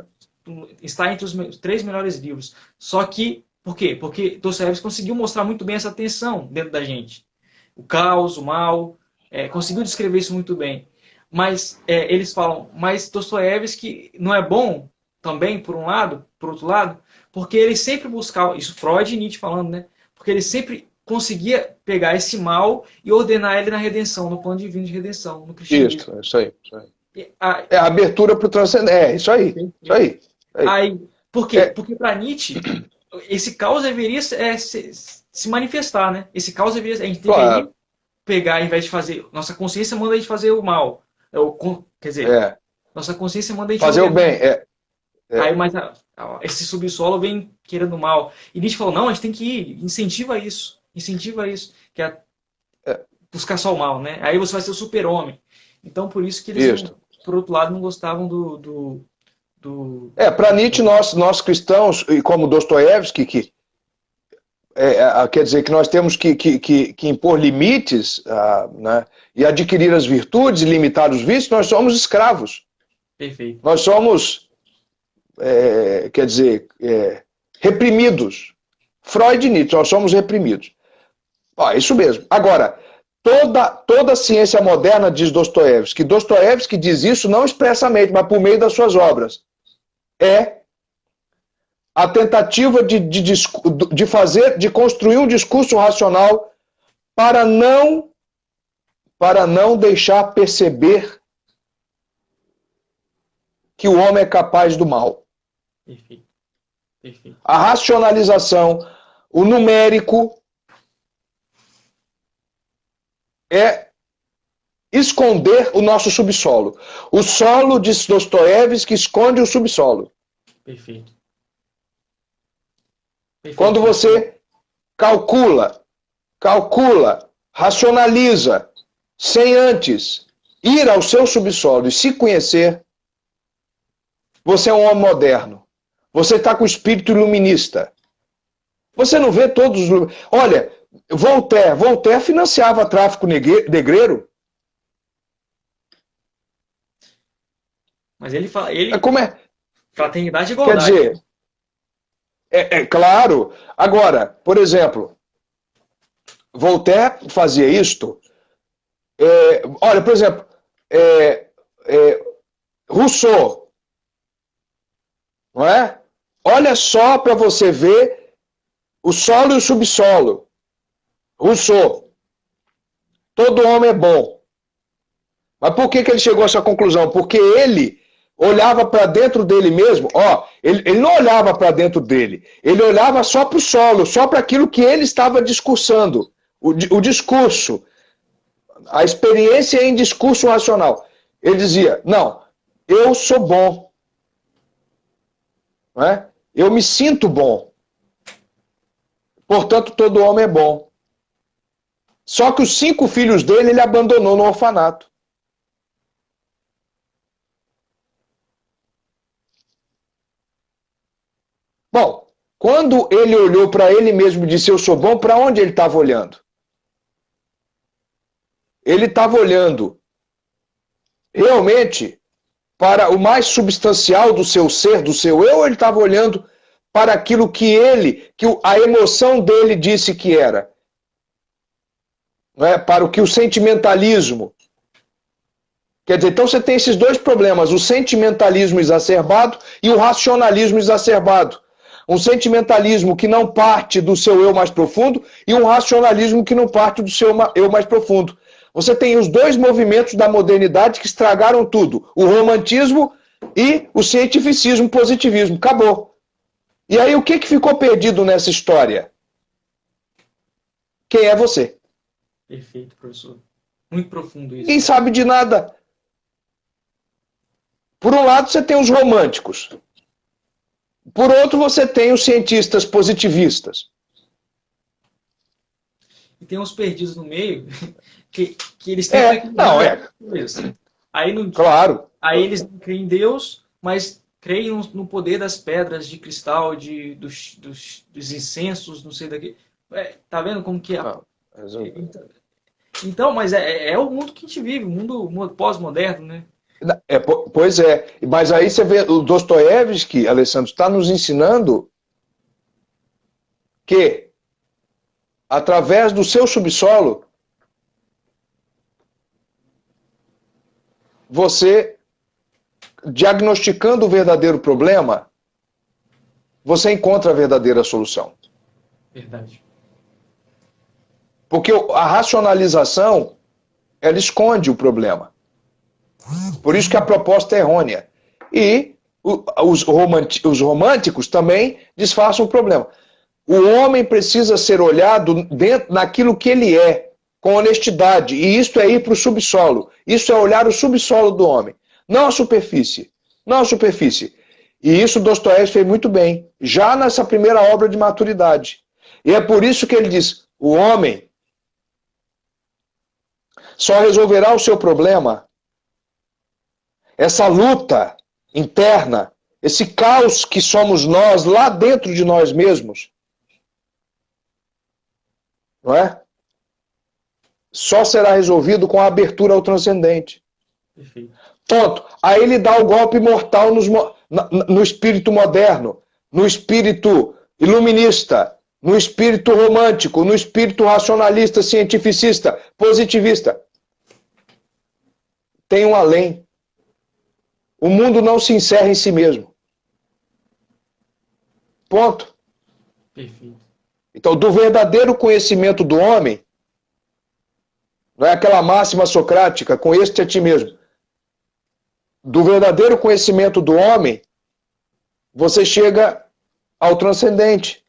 está entre os 3 melhores livros. Só que por quê? Porque Dostoiévski conseguiu mostrar muito bem essa tensão dentro da gente, o caos, o mal, conseguiu descrever isso muito bem. Mas eles falam, mas Dostoiévski não é bom também, por um lado, por outro lado, porque ele sempre buscava, isso Freud e Nietzsche falando, né? Porque ele sempre conseguia pegar esse mal e ordenar ele na redenção, no plano divino de redenção, no cristianismo. Isso aí. Isso aí. A, É a abertura para o transcendente. Isso aí. Isso aí. aí, por quê? É, Porque para Nietzsche, esse caos deveria se manifestar, né? Esse caos deveria, a gente deveria claro. pegar, ao invés de fazer, nossa consciência manda a gente fazer o mal. Quer dizer, É. nossa consciência manda a gente Fazer o ordenar. bem. É. Aí, mas esse subsolo vem querendo mal. E Nietzsche falou, não, a gente tem que ir, incentiva isso, que é É. buscar só o mal, né? Aí você vai ser o super-homem. Então, por isso que eles, Isso. por outro lado, não gostavam Para Nietzsche, nós cristãos, e como Dostoiévski, quer dizer que nós temos que impor limites, né, e adquirir as virtudes e limitar os vícios, nós somos escravos. Perfeito. Nós somos, quer dizer, reprimidos. Freud e Nietzsche, nós somos reprimidos. Isso mesmo. Agora, toda a ciência moderna diz Dostoiévski. Dostoiévski diz isso não expressamente, mas por meio das suas obras. É a tentativa de construir um discurso racional para não deixar perceber que o homem é capaz do mal. Perfeito. Perfeito. A racionalização, o numérico é esconder o nosso subsolo. O solo de Dostoiévski esconde o subsolo. Perfeito. Quando você calcula, racionaliza, sem antes ir ao seu subsolo e se conhecer, você é um homem moderno. Você está com o espírito iluminista. Você não vê todos os... Olha, Voltaire financiava tráfico negreiro. Mas ele fala, Como é? Fraternidade e igualdade. Quer dizer, claro. Agora, por exemplo, Voltaire fazia isto. Olha, por exemplo, Rousseau, não é? Olha só para você ver o solo e o subsolo. Rousseau, todo homem é bom. Mas por que ele chegou a essa conclusão? Porque ele olhava para dentro dele mesmo. Ele não olhava para dentro dele. Ele olhava só para o solo, só para aquilo que ele estava discursando. O discurso. A experiência em discurso racional. Ele dizia, não, eu sou bom. Não é? Eu me sinto bom. Portanto, todo homem é bom. Só que os 5 filhos dele ele abandonou no orfanato. Bom, quando ele olhou para ele mesmo e disse eu sou bom, para onde ele estava olhando? Ele estava olhando realmente para o mais substancial do seu ser, do seu eu, ou ele estava olhando para aquilo que a emoção dele disse que era? Não é? Para o que o sentimentalismo. Quer dizer, então você tem esses 2 problemas, o sentimentalismo exacerbado e o racionalismo exacerbado. Um sentimentalismo que não parte do seu eu mais profundo e um racionalismo que não parte do seu eu mais profundo. Você tem os 2 movimentos da modernidade que estragaram tudo. O romantismo e o cientificismo, positivismo. Acabou. E aí o que ficou perdido nessa história? Quem é você? Perfeito, professor. Muito profundo isso. Quem sabe de nada. Por um lado você tem os românticos. Por outro você tem os cientistas positivistas. E tem uns perdidos no meio que eles tentam Não, Aí, claro. aí eles não creem em Deus, mas creem no poder das pedras de cristal, dos incensos, não sei daqui. Tá vendo como que é? Então, mas é o mundo que a gente vive, o mundo pós-moderno, né? Pois é, mas aí você vê, o Dostoiévski, Alessandro, está nos ensinando que, através do seu subsolo, você, diagnosticando o verdadeiro problema, você encontra a verdadeira solução. Verdade. Porque a racionalização, ela esconde o problema. Por isso que a proposta é errônea. E os românticos também disfarçam o problema. O homem precisa ser olhado dentro naquilo que ele é, com honestidade. E isso é ir para o subsolo. Isso é olhar o subsolo do homem. Não a superfície. Não a superfície. E isso Dostoiévski fez muito bem, já nessa primeira obra de maturidade. E é por isso que ele diz, o homem só resolverá o seu problema, essa luta interna, esse caos que somos nós, lá dentro de nós mesmos, não é? Só será resolvido com a abertura ao transcendente. Perfeito. Ponto. Aí ele dá o golpe mortal no espírito moderno, no espírito iluminista, no espírito romântico, no espírito racionalista, cientificista, positivista. Tem um além. O mundo não se encerra em si mesmo. Ponto. Perfeito. Então, do verdadeiro conhecimento do homem, não é aquela máxima socrática, conheça-te a ti mesmo. Do verdadeiro conhecimento do homem, você chega ao transcendente.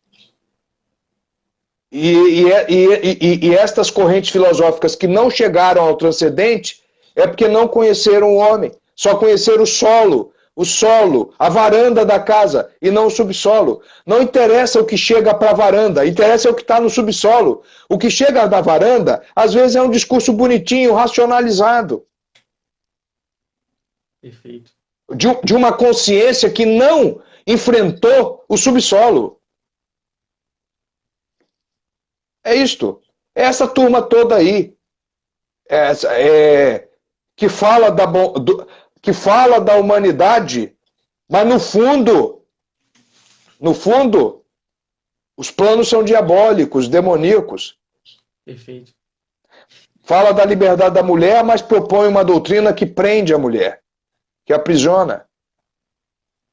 E estas correntes filosóficas que não chegaram ao transcendente é porque não conheceram o homem. Só conheceram o solo, a varanda da casa e não o subsolo. Não interessa o que chega para a varanda, interessa o que está no subsolo. O que chega da varanda, às vezes é um discurso bonitinho, racionalizado. Perfeito. De uma consciência que não enfrentou o subsolo. É isto. É essa turma toda aí. Que fala da humanidade, mas no fundo, os planos são diabólicos, demoníacos. Perfeito. Fala da liberdade da mulher, mas propõe uma doutrina que prende a mulher, que aprisiona.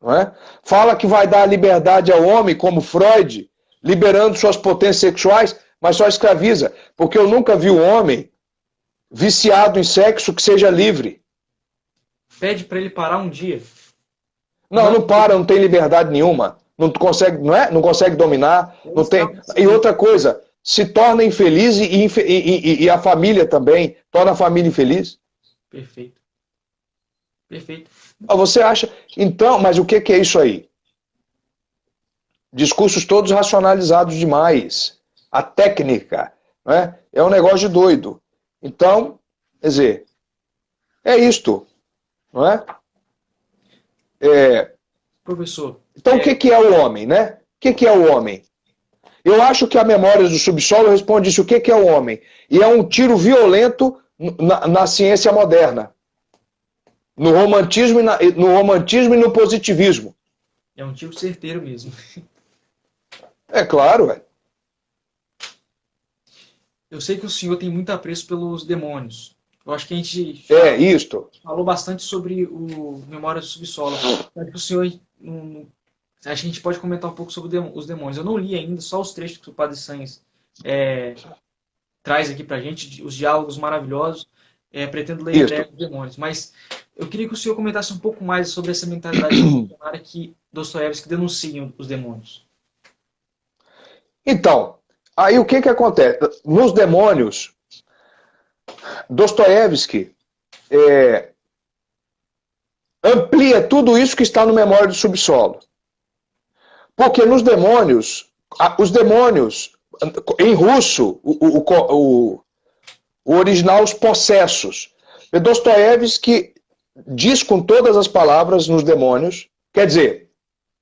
Não é? Fala que vai dar a liberdade ao homem, como Freud, liberando suas potências sexuais, mas só escraviza. Porque eu nunca vi um homem viciado em sexo que seja livre. Pede para ele parar um dia. Não para, não tem liberdade nenhuma. Não consegue, não é? Não consegue dominar. Não tem. E outra coisa, se torna infeliz e a família também. Torna a família infeliz. Perfeito. Perfeito. Você acha... Então, mas o que é isso aí? Discursos todos racionalizados demais. A técnica, não é? É um negócio de doido. Então, quer dizer, é isto. Não é? Professor. Então, o que é o homem, né? O que é o homem? Eu acho que a Memórias do Subsolo responde isso. O que é o homem? E é um tiro violento na ciência moderna. No romantismo e no positivismo. É um tiro certeiro mesmo. É claro, velho. Eu sei que o senhor tem muito apreço pelos demônios. Eu acho que a gente falou bastante sobre o Memórias do Subsolo. Acho que o senhor... acho que a gente pode comentar um pouco sobre os demônios. Eu não li ainda, só os trechos que o Padre Sanz traz aqui pra gente, os diálogos maravilhosos. Pretendo ler em breve os demônios. Mas eu queria que o senhor comentasse um pouco mais sobre essa mentalidade revolucionária que Dostoiévski denuncia os demônios. Então, aí o que acontece? Nos demônios, Dostoiévski amplia tudo isso que está no Memória do Subsolo. Porque nos demônios, os demônios, em russo, o original, os possessos. Dostoiévski diz com todas as palavras nos demônios Quer dizer,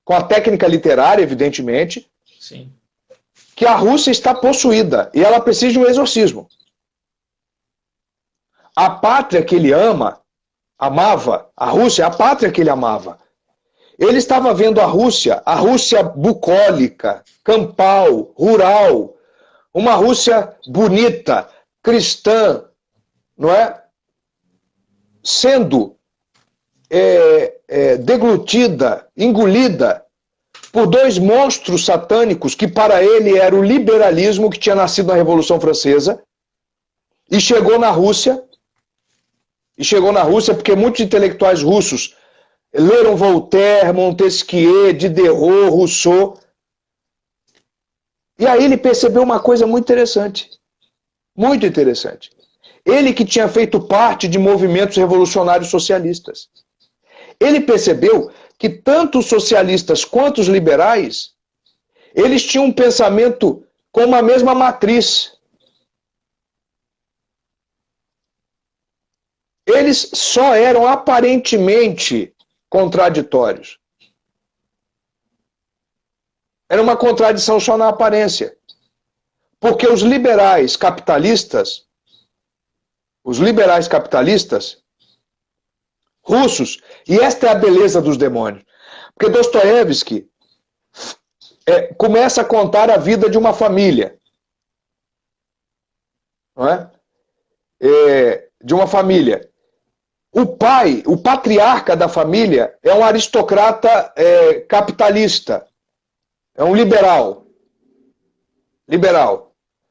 com a técnica literária, evidentemente, Sim. que a Rússia está possuída e ela precisa de um exorcismo. A pátria que ele amava, a Rússia, a pátria que ele amava. Ele estava vendo a Rússia bucólica, campal, rural, uma Rússia bonita, cristã, não é? Sendo deglutida, engolida por dois monstros satânicos que para ele era o liberalismo que tinha nascido na Revolução Francesa e chegou na Rússia porque muitos intelectuais russos leram Voltaire, Montesquieu, Diderot, Rousseau. E aí ele percebeu uma coisa muito interessante. Muito interessante. Ele que tinha feito parte de movimentos revolucionários socialistas. Ele percebeu que tanto os socialistas quanto os liberais, eles tinham um pensamento com uma mesma matriz. Eles só eram aparentemente contraditórios. Era uma contradição só na aparência. Porque os liberais capitalistas russos, e esta é a beleza dos demônios, porque Dostoiévski começa a contar a vida de uma família, não é? De uma família. O pai, o patriarca da família, é um aristocrata capitalista, é um liberal.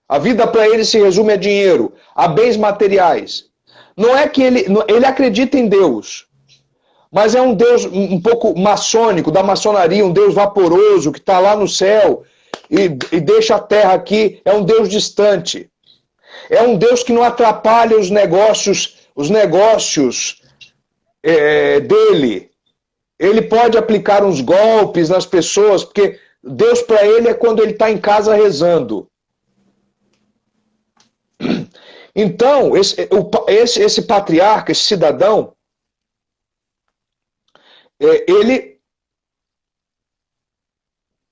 A vida para ele se resume a dinheiro, a bens materiais. Não é que ele acredita em Deus, mas é um Deus um pouco maçônico, da maçonaria, um Deus vaporoso que está lá no céu e deixa a terra aqui. É um Deus distante. É um Deus que não atrapalha os negócios dele. Ele pode aplicar uns golpes nas pessoas, porque Deus para ele é quando ele está em casa rezando. Então, esse patriarca, esse cidadão, ele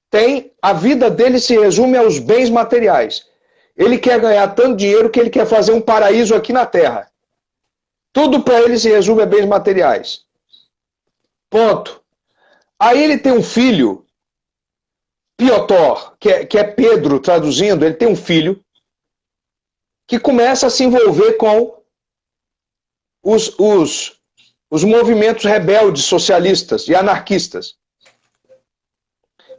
tem, a vida dele se resume aos bens materiais. Ele quer ganhar tanto dinheiro que ele quer fazer um paraíso aqui na Terra. Tudo para ele se resume a bens materiais. Ponto. Aí ele tem um filho, Piotr, que é Pedro, traduzindo, ele tem um filho que começa a se envolver com os movimentos rebeldes, socialistas e anarquistas.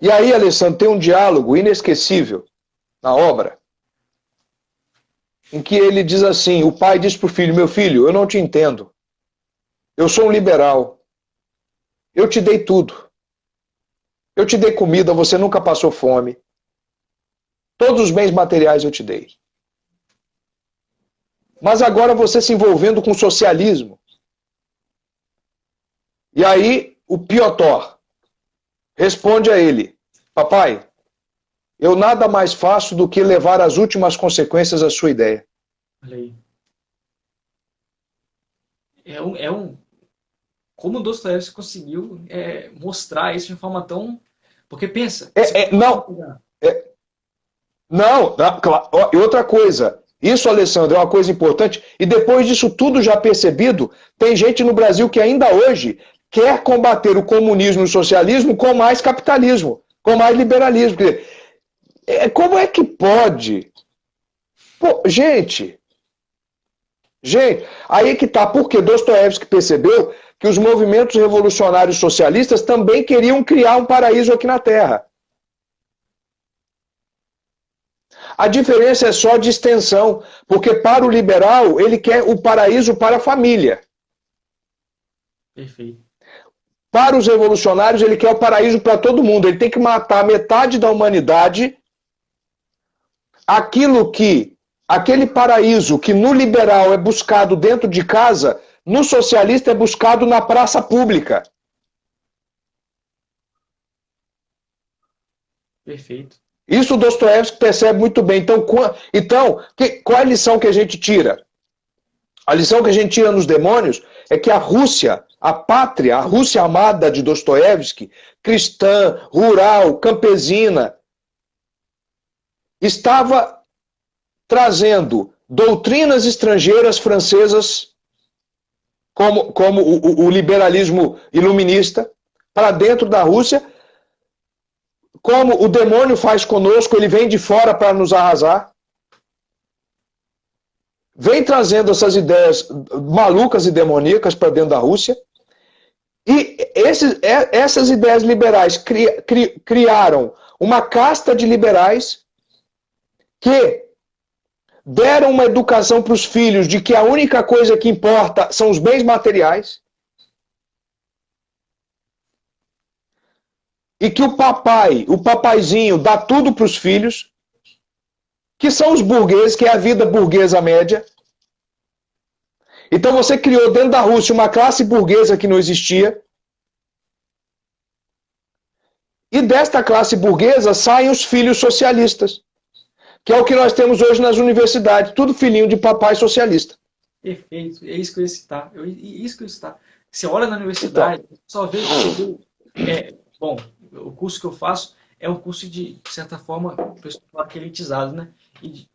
E aí, Alessandro, tem um diálogo inesquecível na obra, em que ele diz assim, o pai diz para o filho, meu filho, eu não te entendo. Eu sou um liberal. Eu te dei tudo. Eu te dei comida, você nunca passou fome. Todos os bens materiais eu te dei. Mas agora você se envolvendo com o socialismo. E aí o Piotr responde a ele, papai, eu nada mais faço do que levar as últimas consequências à sua ideia. Olha aí. Como o Dostoiévski conseguiu mostrar isso de forma tão... Porque pensa... E outra coisa, isso, Alessandro, é uma coisa importante, e depois disso tudo já percebido, tem gente no Brasil que ainda hoje quer combater o comunismo e o socialismo com mais capitalismo, com mais liberalismo. Como é que pode? Pô, gente, aí que tá, porque Dostoiévski percebeu que os movimentos revolucionários socialistas também queriam criar um paraíso aqui na Terra. A diferença é só de extensão, porque para o liberal, ele quer o paraíso para a família. Perfeito. Para os revolucionários, ele quer o paraíso para todo mundo. Ele tem que matar metade da humanidade. Aquele paraíso que no liberal é buscado dentro de casa, no socialista é buscado na praça pública. Perfeito. Isso o Dostoiévski percebe muito bem. Então, qual é a lição que a gente tira? A lição que a gente tira nos demônios é que a Rússia A pátria, a Rússia amada de Dostoiévski, cristã, rural, campesina, estava trazendo doutrinas estrangeiras francesas, como o liberalismo iluminista, para dentro da Rússia, como o demônio faz conosco, ele vem de fora para nos arrasar. Vem trazendo essas ideias malucas e demoníacas para dentro da Rússia. E essas ideias liberais criaram uma casta de liberais que deram uma educação para os filhos de que a única coisa que importa são os bens materiais. E que o papaizinho, dá tudo para os filhos, que são os burgueses, que é a vida burguesa média. Então você criou dentro da Rússia uma classe burguesa que não existia. E desta classe burguesa saem os filhos socialistas, que é o que nós temos hoje nas universidades, tudo filhinho de papai socialista. Perfeito, é isso que eu ia citar. Você olha na universidade, então, só vê que bom, o curso que eu faço é um curso de certa forma, o pessoal fala que é elitizado, né? E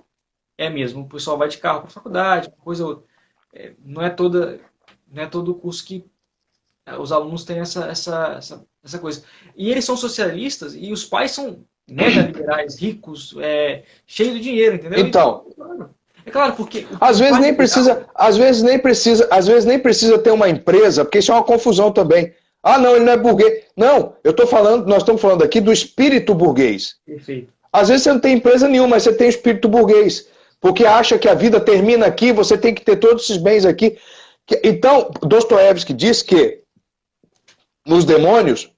é mesmo, o pessoal vai de carro para a faculdade, coisa, não é todo o curso que os alunos têm essa coisa. E eles são socialistas e os pais são mega liberais, ricos, cheios de dinheiro, entendeu? Então, é claro, porque às vezes nem precisa ter uma empresa, porque isso é uma confusão também. Ah, não, ele não é burguês. Não, nós estamos falando aqui do espírito burguês. Perfeito. Às vezes você não tem empresa nenhuma, mas você tem o espírito burguês, porque acha que a vida termina aqui, você tem que ter todos esses bens aqui. Então, Dostoiévski diz que nos demônios,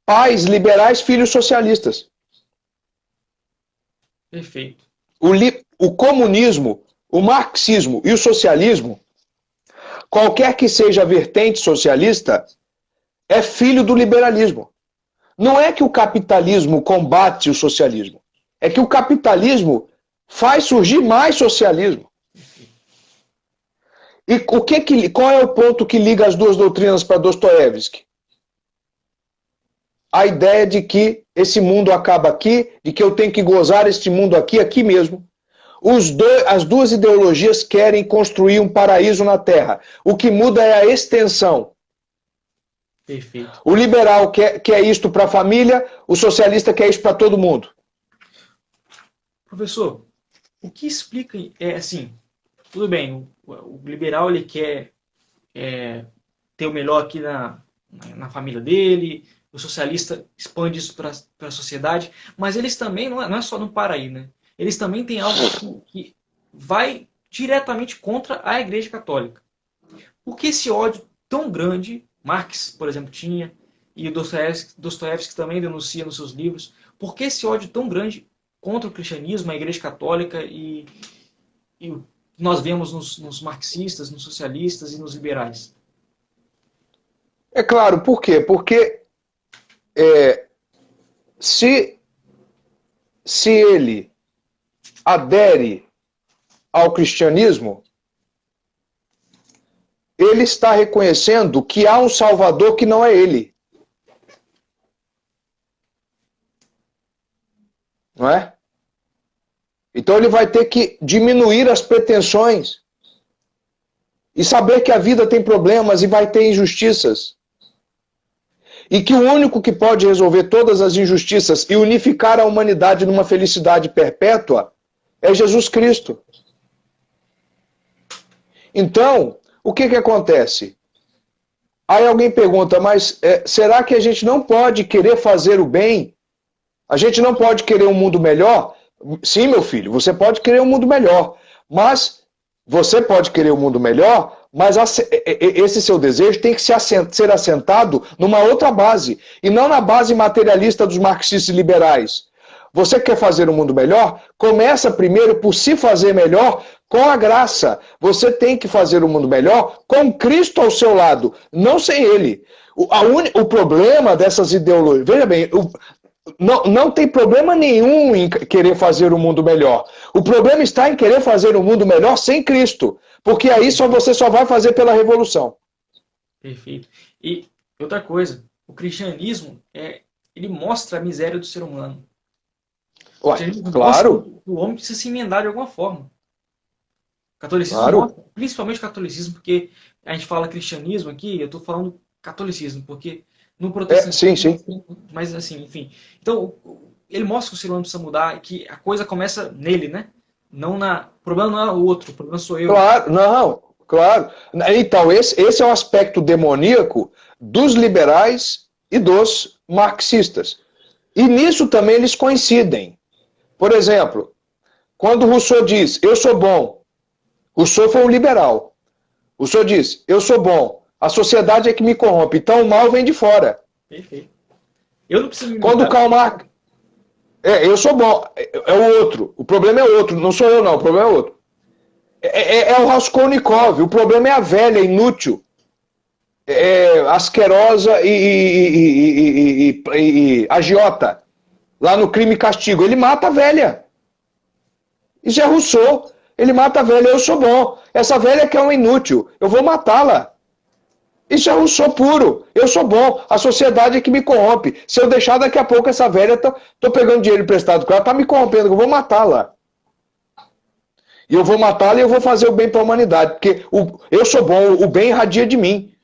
pais liberais, filhos socialistas. Perfeito. O comunismo, o marxismo e o socialismo, qualquer que seja a vertente socialista, é filho do liberalismo. Não é que o capitalismo combate o socialismo, é que o capitalismo faz surgir mais socialismo. E qual é o ponto que liga as duas doutrinas para Dostoiévski? A ideia de que esse mundo acaba aqui, de que eu tenho que gozar este mundo aqui mesmo. As duas ideologias querem construir um paraíso na Terra. O que muda é a extensão. Perfeito. O liberal quer isto para a família, o socialista quer isso para todo mundo. Professor, o que explica assim, tudo bem, o liberal ele quer ter o melhor aqui na família dele, o socialista expande isso para a sociedade, mas eles também, não é só no Paraí, né? Eles também têm algo que vai diretamente contra a Igreja Católica. Por que esse ódio tão grande, Marx, por exemplo, tinha, e o Dostoiévski também denuncia nos seus livros, por que esse ódio tão grande contra o cristianismo, a Igreja Católica, e nós vemos nos marxistas, nos socialistas e nos liberais? É claro, por quê? Porque se ele adere ao cristianismo, ele está reconhecendo que há um Salvador que não é ele. Não é? Então ele vai ter que diminuir as pretensões e saber que a vida tem problemas e vai ter injustiças. E que o único que pode resolver todas as injustiças e unificar a humanidade numa felicidade perpétua é Jesus Cristo. Então, o que acontece? Aí alguém pergunta, mas será que a gente não pode querer fazer o bem? A gente não pode querer um mundo melhor? Sim, meu filho, você pode querer um mundo melhor. Mas você pode querer um mundo melhor, mas esse seu desejo tem que ser assentado numa outra base, e não na base materialista dos marxistas liberais. Você quer fazer um mundo melhor? Começa primeiro por se fazer melhor com a graça. Você tem que fazer um mundo melhor com Cristo ao seu lado, não sem ele. O problema dessas ideologias... Veja bem, não tem problema nenhum em querer fazer o mundo melhor. O problema está em querer fazer o mundo melhor sem Cristo. Porque aí você só vai fazer pela revolução. Perfeito. E outra coisa, o cristianismo, ele mostra a miséria do ser humano. Ué, O cristianismo claro. mostra que o homem precisa se emendar de alguma forma. O catolicismo Claro. mostra, principalmente o catolicismo, porque a gente fala cristianismo aqui, eu estou falando catolicismo, porque no Sim, protestantismo, sim. mas assim, enfim. Então, ele mostra que o ser humano precisa mudar e que a coisa começa nele, né? O problema não é o outro, o problema sou eu. Claro, não, claro. Então, esse é o aspecto demoníaco dos liberais e dos marxistas. E nisso também eles coincidem. Por exemplo, quando Rousseau diz, eu sou bom, Rousseau foi um liberal. Rousseau diz, eu sou bom, a sociedade é que me corrompe, então o mal vem de fora. Perfeito. Eu não preciso me Quando mudar. Karl Marx, eu sou bom, é o outro, o problema é outro, não sou eu não, o problema é outro. É o Raskolnikov, o problema é a velha, inútil, asquerosa e agiota, lá no Crime e Castigo. Ele mata a velha. Isso é Rousseau. Ele mata a velha, eu sou bom. Essa velha que é uma inútil, eu vou matá-la. Isso é Rousseau puro. Eu sou bom. A sociedade é que me corrompe. Se eu deixar daqui a pouco essa velha, tô pegando dinheiro emprestado com ela, tá me corrompendo, eu vou matá-la. E eu vou matá-la e eu vou fazer o bem para a humanidade. Porque eu sou bom, o bem irradia de mim.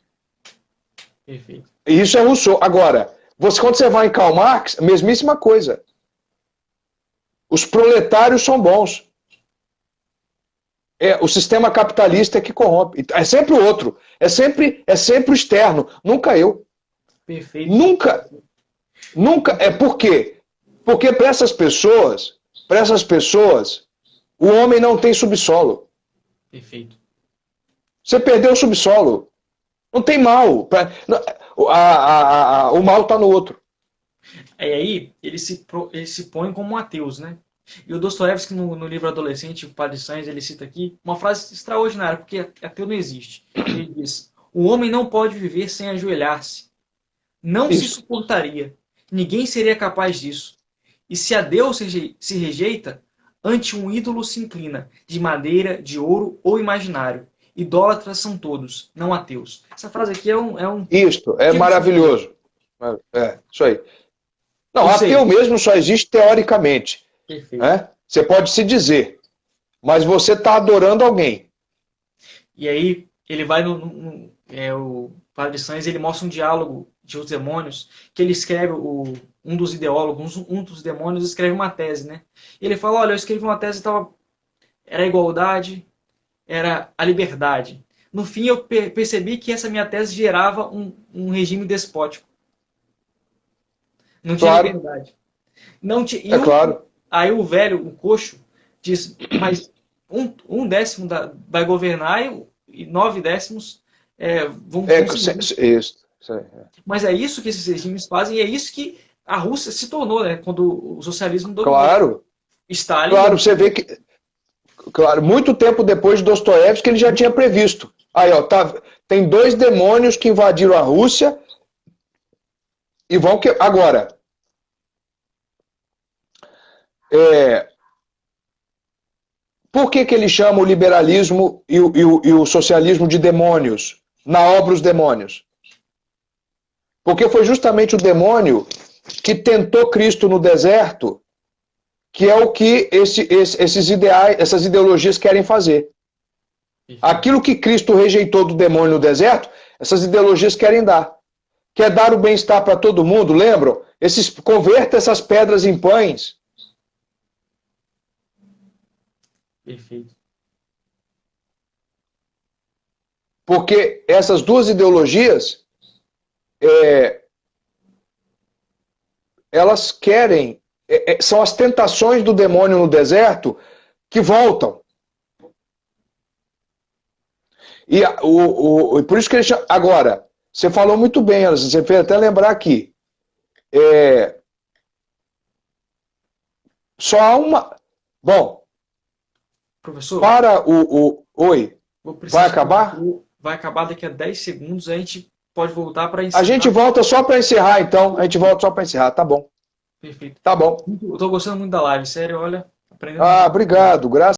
Perfeito. E isso é Rousseau. Agora, quando você vai em Karl Marx, a mesmíssima coisa. Os proletários são bons. O sistema capitalista é que corrompe. É sempre o outro. É sempre o externo. Nunca eu. Perfeito. Nunca. Por quê? Porque para essas pessoas, o homem não tem subsolo. Perfeito. Você perdeu o subsolo. Não tem mal. O mal está no outro. Aí ele se põe como ateus, né? E o Dostoiévski, no livro Adolescente, o Padre Sanz, ele cita aqui uma frase extraordinária, porque ateu não existe. Ele diz, o homem não pode viver sem ajoelhar-se. Não se suportaria. Ninguém seria capaz disso. E se a Deus se rejeita, ante um ídolo se inclina, de madeira, de ouro ou imaginário. Idólatras são todos, não ateus. Essa frase aqui é um... Isto, é maravilhoso. Isso aí. Não, ateu mesmo só existe teoricamente. Perfeito. Você pode se dizer, mas você está adorando alguém. E aí ele vai o Padre Sanz, ele mostra um diálogo de os demônios, que ele escreve, um dos ideólogos, um dos demônios escreve uma tese, né? E ele fala, olha, eu escrevi uma tese, era a igualdade, era a liberdade. No fim eu percebi que essa minha tese gerava um regime despótico. Não tinha liberdade. Não tinha, claro. Aí o velho, o coxo, diz, mas um décimo vai governar e 9 décimos vão conseguir. Isso. Mas é isso que esses regimes fazem e é isso que a Rússia se tornou, né? Quando o socialismo dominou. Claro. Stalin. Claro, você vê que... Claro, muito tempo depois de Dostoiévski ele já tinha previsto. Aí, ó, tem 2 demônios que invadiram a Rússia e vão que... Agora... Por que ele chama o liberalismo e o socialismo de demônios? Na obra Os Demônios. Porque foi justamente o demônio que tentou Cristo no deserto, que é o que esses ideais, essas ideologias querem fazer. Aquilo que Cristo rejeitou do demônio no deserto, essas ideologias querem dar. Quer dar o bem-estar para todo mundo, lembram? Converta essas pedras em pães. Perfeito. Porque essas duas ideologias, elas querem, são as tentações do demônio no deserto que voltam. E por isso que ele chama... Agora, você falou muito bem, Anderson, você fez até lembrar aqui. Só há uma... Bom, professor, para Oi, vai acabar? Vai acabar daqui a 10 segundos, a gente pode voltar para encerrar. A gente volta só para encerrar, então. A gente volta só para encerrar, tá bom. Perfeito. Tá bom. Eu tô gostando muito da live, sério, olha, aprendendo Ah, muito. obrigado. Graças